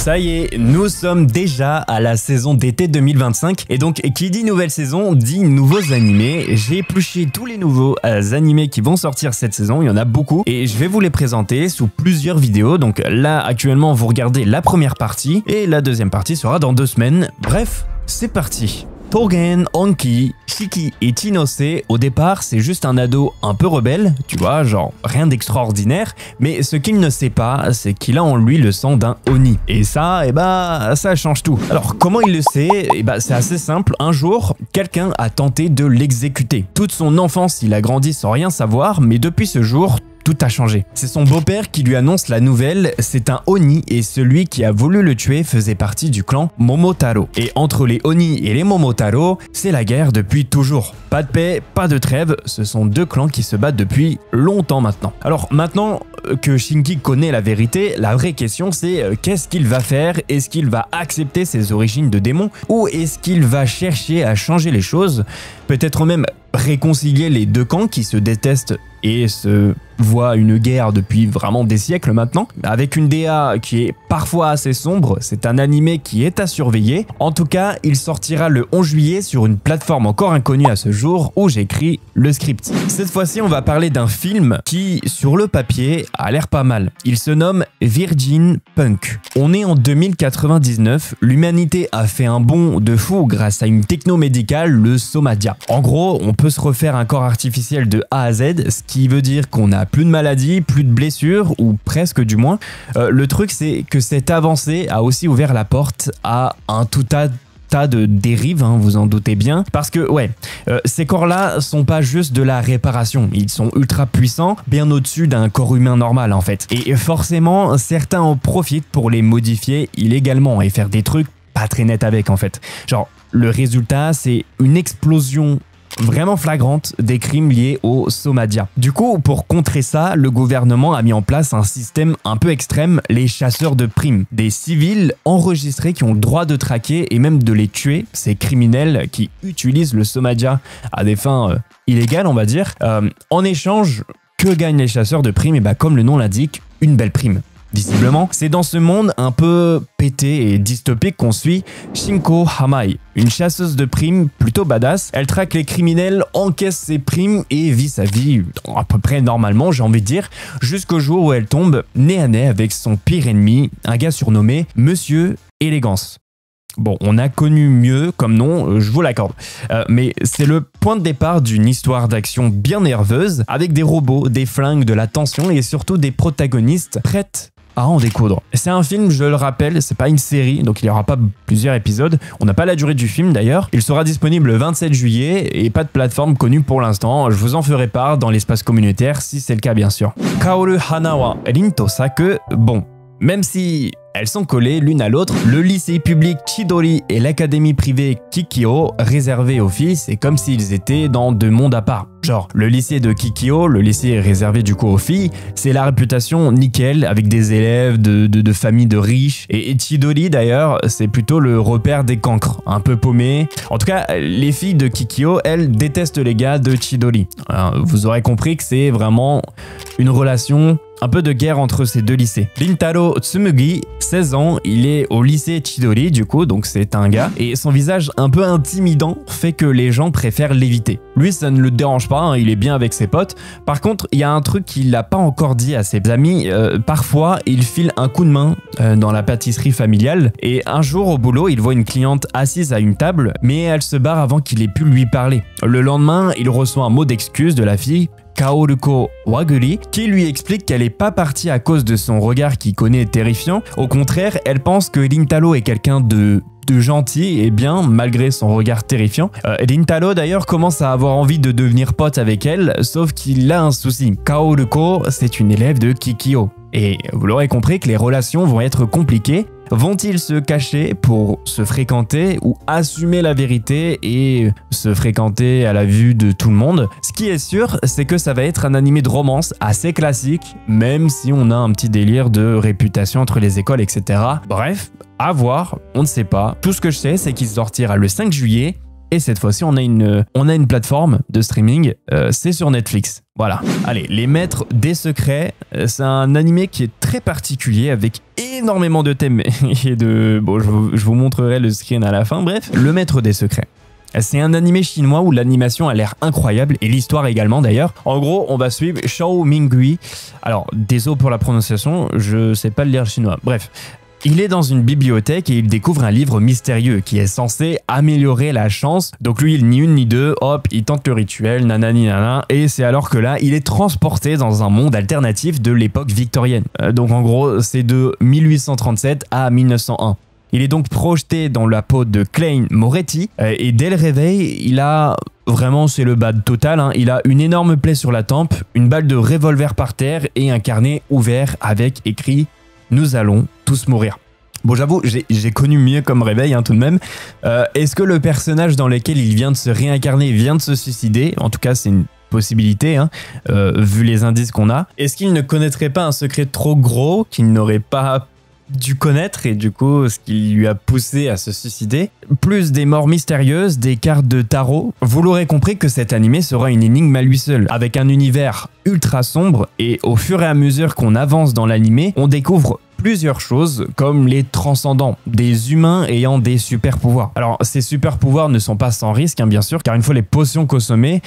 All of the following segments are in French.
Ça y est, nous sommes déjà à la saison d'été 2025 et donc qui dit nouvelle saison dit nouveaux animés. J'ai épluché tous les nouveaux animés qui vont sortir cette saison, il y en a beaucoup et je vais vous les présenter sous plusieurs vidéos. Donc là actuellement vous regardez la première partie et la deuxième partie sera dans 2 semaines. Bref, c'est parti. Tougen, Anki, Shiki et Chinose, au départ c'est juste un ado un peu rebelle, tu vois, genre rien d'extraordinaire, mais ce qu'il ne sait pas, c'est qu'il a en lui le sang d'un Oni. Et ça, ça change tout. Alors comment il le sait? C'est assez simple, un jour, quelqu'un a tenté de l'exécuter. Toute son enfance, il a grandi sans rien savoir, mais depuis ce jour, tout a changé. C'est son beau-père qui lui annonce la nouvelle, c'est un Oni et celui qui a voulu le tuer faisait partie du clan Momotaro. Et entre les Oni et les Momotaro, c'est la guerre depuis toujours. Pas de paix, pas de trêve, ce sont 2 clans qui se battent depuis longtemps maintenant. Alors maintenant que Shinki connaît la vérité, la vraie question c'est qu'est-ce qu'il va faire? Est-ce qu'il va accepter ses origines de démon ou est-ce qu'il va chercher à changer les choses? Peut-être même réconcilier les 2 camps qui se détestent et se voient une guerre depuis vraiment des siècles maintenant, avec une DA qui est parfois assez sombre. C'est un animé qui est à surveiller. En tout cas, il sortira le 11 juillet sur une plateforme encore inconnue à ce jour où j'écris le script. Cette fois-ci, on va parler d'un film qui, sur le papier, a l'air pas mal. Il se nomme Virgin Punk. On est en 2099, l'humanité a fait un bond de fou grâce à une techno médicale, le Somadia. En gros, on peut se refaire un corps artificiel de A à Z, ce qui veut dire qu'on n'a plus de maladies, plus de blessures, ou presque du moins. Le truc, c'est que cette avancée a aussi ouvert la porte à un tout tas de dérives, hein, vous en doutez bien, parce que ces corps-là sont pas juste de la réparation, ils sont ultra puissants, bien au-dessus d'un corps humain normal en fait. Et forcément, certains en profitent pour les modifier illégalement et faire des trucs pas très nets avec en fait. Genre, le résultat, c'est une explosion vraiment flagrante des crimes liés au Somadia. Du coup, pour contrer ça, le gouvernement a mis en place un système un peu extrême, les chasseurs de primes. Des civils enregistrés qui ont le droit de traquer et même de les tuer, ces criminels qui utilisent le Somadia à des fins illégales, on va dire. En échange, que gagnent les chasseurs de primes? Comme le nom l'indique, une belle prime. Visiblement, c'est dans ce monde un peu pété et dystopique qu'on suit Shinko Hamai, une chasseuse de primes plutôt badass. Elle traque les criminels, encaisse ses primes et vit sa vie à peu près normalement, j'ai envie de dire, jusqu'au jour où elle tombe nez à nez avec son pire ennemi, un gars surnommé Monsieur Élégance. Bon, on a connu mieux comme nom, je vous l'accorde. Mais c'est le point de départ d'une histoire d'action bien nerveuse, avec des robots, des flingues, de la tension et surtout des protagonistes prêtes à en découdre. C'est un film, je le rappelle, c'est pas une série, donc il n'y aura pas plusieurs épisodes. On n'a pas la durée du film d'ailleurs. Il sera disponible le 27 juillet et pas de plateforme connue pour l'instant. Je vous en ferai part dans l'espace communautaire si c'est le cas bien sûr. Kaoru Hanawa, Rin to Saku, bon, même si elles sont collées l'une à l'autre, le lycée public Chidori et l'académie privée Kikyo, réservés aux filles, c'est comme s'ils étaient dans 2 mondes à part. Genre, le lycée de Kikyo, le lycée réservé du coup aux filles, c'est la réputation nickel avec des élèves de familles de riches. Et Chidori d'ailleurs, c'est plutôt le repère des cancres, un peu paumés. En tout cas, les filles de Kikyo, elles détestent les gars de Chidori. Alors, vous aurez compris que c'est vraiment une relation un peu de guerre entre ces 2 lycées. Rintaro Tsumugi, 16 ans, il est au lycée Chidori du coup, donc c'est un gars, et son visage un peu intimidant fait que les gens préfèrent l'éviter. Lui, ça ne le dérange pas, hein, il est bien avec ses potes. Par contre, il y a un truc qu'il n'a pas encore dit à ses amis, parfois il file un coup de main dans la pâtisserie familiale, et un jour au boulot, il voit une cliente assise à une table, mais elle se barre avant qu'il ait pu lui parler. Le lendemain, il reçoit un mot d'excuse de la fille, Kaoruko Waguri, qui lui explique qu'elle n'est pas partie à cause de son regard qu'il connaît terrifiant. Au contraire, elle pense que Rintaro est quelqu'un de gentil et bien malgré son regard terrifiant. Rintaro d'ailleurs commence à avoir envie de devenir pote avec elle, sauf qu'il a un souci. Kaoruko, c'est une élève de Kikyo. Et vous l'aurez compris que les relations vont être compliquées. Vont-ils se cacher pour se fréquenter ou assumer la vérité et se fréquenter à la vue de tout le monde? Ce qui est sûr, c'est que ça va être un animé de romance assez classique, même si on a un petit délire de réputation entre les écoles, etc. Bref, à voir, on ne sait pas. Tout ce que je sais, c'est qu'il sortira le 5 juillet Et cette fois-ci, on a une plateforme de streaming, c'est sur Netflix. Voilà. Allez, Les Maîtres des Secrets, c'est un animé qui est très particulier avec énormément de thèmes et de... Bon, je vous montrerai le screen à la fin. Bref, Le Maître des Secrets. C'est un animé chinois où l'animation a l'air incroyable et l'histoire également d'ailleurs. En gros, on va suivre Shao Mingui. Alors, désolé pour la prononciation, je sais pas le lire chinois. Bref. Il est dans une bibliothèque et il découvre un livre mystérieux qui est censé améliorer la chance. Donc lui, il ni une ni deux, hop, il tente le rituel, nanani nana, et c'est alors que là, il est transporté dans un monde alternatif de l'époque victorienne. Donc en gros, c'est de 1837 à 1901. Il est donc projeté dans la peau de Klein Moretti et dès le réveil, il a... Vraiment, c'est le bad total, hein. Il a une énorme plaie sur la tempe, une balle de revolver par terre et un carnet ouvert avec écrit « Nous allons tous mourir ». Bon, j'avoue, j'ai connu mieux comme réveil, hein, tout de même. Est-ce que le personnage dans lequel il vient de se réincarner vient de se suicider? En tout cas, c'est une possibilité, hein, vu les indices qu'on a. Est-ce qu'il ne connaîtrait pas un secret trop gros qu'il n'aurait pas dû connaître et du coup ce qui lui a poussé à se suicider? Plus des morts mystérieuses, des cartes de tarot. Vous l'aurez compris que cet animé sera une énigme à lui seul, avec un univers ultra sombre et au fur et à mesure qu'on avance dans l'animé, on découvre plusieurs choses comme les transcendants, des humains ayant des super pouvoirs. Alors ces super pouvoirs ne sont pas sans risque, hein, bien sûr, car une fois les potions consommées,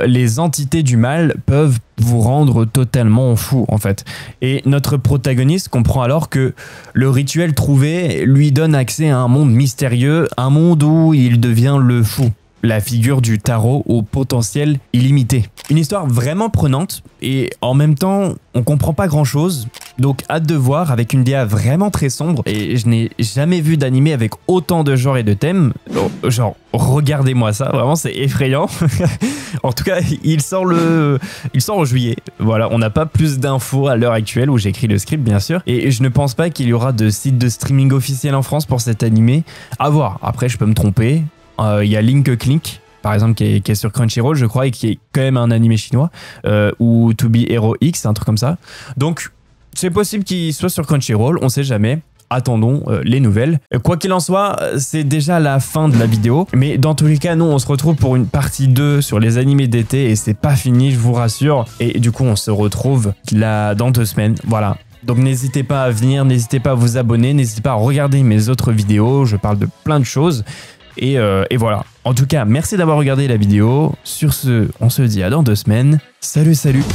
les entités du mal peuvent vous rendre totalement fou en fait. Et notre protagoniste comprend alors que le rituel trouvé lui donne accès à un monde mystérieux, un monde où il devient le fou. La figure du tarot au potentiel illimité. Une histoire vraiment prenante et en même temps on comprend pas grand chose, donc hâte de voir avec une DA vraiment très sombre et je n'ai jamais vu d'animé avec autant de genres et de thèmes. Genre regardez-moi ça, vraiment c'est effrayant. En tout cas il sort en juillet, voilà, on n'a pas plus d'infos à l'heure actuelle où j'écris le script bien sûr et je ne pense pas qu'il y aura de site de streaming officiel en France pour cet animé, à voir, après je peux me tromper. Il y a Link Clink par exemple qui est sur Crunchyroll je crois et qui est quand même un animé chinois ou To Be Hero X, un truc comme ça, donc c'est possible qu'il soit sur Crunchyroll, on sait jamais. Attendons les nouvelles. Quoi qu'il en soit, c'est déjà la fin de la vidéo, mais dans tous les cas nous on se retrouve pour une partie 2 sur les animés d'été et c'est pas fini, je vous rassure, et du coup on se retrouve là dans 2 semaines, voilà. Donc n'hésitez pas à venir, n'hésitez pas à vous abonner, n'hésitez pas à regarder mes autres vidéos, je parle de plein de choses. Et voilà. En tout cas, merci d'avoir regardé la vidéo. Sur ce, on se dit à dans 2 semaines. Salut, salut!